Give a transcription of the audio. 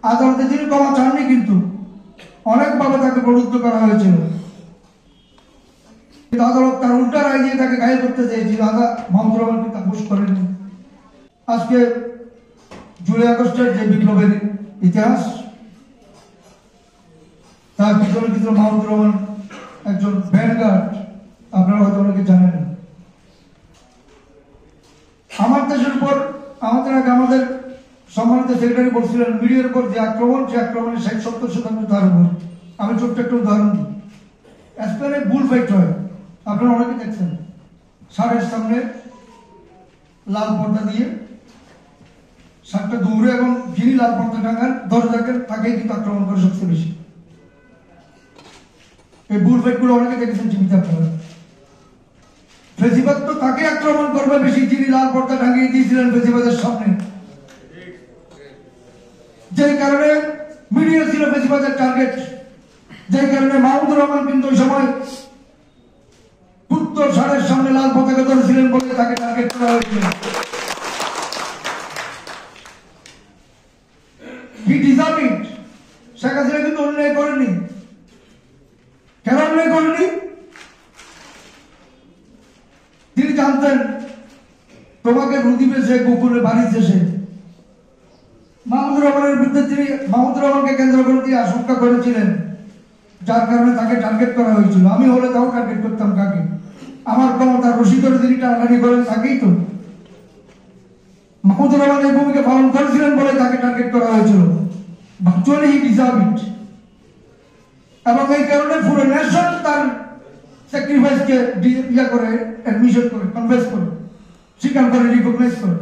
আদালতে তিনি ক্ষমা চাননি, কিন্তু অনেকভাবে তাকে প্রলুব্ধ করা হয়েছিল। আদালত তার উল্টা রায় দিয়ে তাকে ঘায়েল করতে চেয়েছিল। মাহমুদুর রহমানকে তা ঘোষ করেনি। আজকে জুলাই আগস্টের যে বিপ্লবের ইতিহাস, তার পিছনে কিন্তু মাহমুদুর রহমান একজন ভ্যানগার্ড, আপনারা হয়তো অনেকে জানেন। আমার দেশের উপর আমাদের সম্মানিত সেক্রেটারি বলছিলেন, মিডিয়ার উপর যে আক্রমণ, সে আক্রমণের 60-70% তার উপর। আমি ছোট্ট একটা উদাহরণ দিই। স্পেনে বুল ফাইট হয়, আপনারা অনেকে দেখছেন। ষাঁড়ের সামনে লাল পর্দা দিয়ে ষাঁড়টা দৌড়ে, এবং যিনি লাল পর্দা টাঙান দরজাকে তাকেই কিন্তু আক্রমণ করে সবচেয়ে বেশি। এই বুল ফাইট গুলো অনেকে দেখেছেন টিভিতে আপনারা। ফেসিবাদ তো তাকে আক্রমণ করবে বেশি যিনি লাল পর্দা টাঙিয়ে দিয়েছিলেন ফেসিবাদের সামনে। যেই কারণে মিডিয়া ছিল ফেসিবাদের টার্গেট, যেই কারণে মাহমুদুর রহমান কিন্তু ওই সময় পুত্র ষাঁড়ের সামনে লাল পতাকা ধরেছিলেন বলে তাকে টার্গেট করা হয়েছিল। হি ডিজার্ভ ইট। শেখ হাসিনা কিন্তু অন্যায় করেনি। কেন অন্যায় করেনি? তিনি জানতেন তোমাকে রুদিবে সে, গোকুলে বাড়িতে সে। মাহমুদুর রহমানের বিরুদ্ধে তিনি মাহমুদুর রহমানকে কেন্দ্র করে দিয়ে আশঙ্কা করেছিলেন, যার কারণে তাকে টার্গেট করা হয়েছিল। আমি হলে তাও টার্গেট করতাম কাকে? আমার ক্ষমতার রশি ধরে তিনি টানাটানি করেন তাকেই তো। মাহমুদুর রহমান এই ভূমিকা পালন করেছিলেন বলে তাকে টার্গেট করা হয়েছিল। ভার্চুয়ালি হি ডিজার্ভ ইট। এবং এই কারণে পুরো নেশন তার স্যাক্রিফাইসকে ইয়া করে, অ্যাডমিশন করে, কনফেস করে, স্বীকার করে, রিকগনাইজ করে।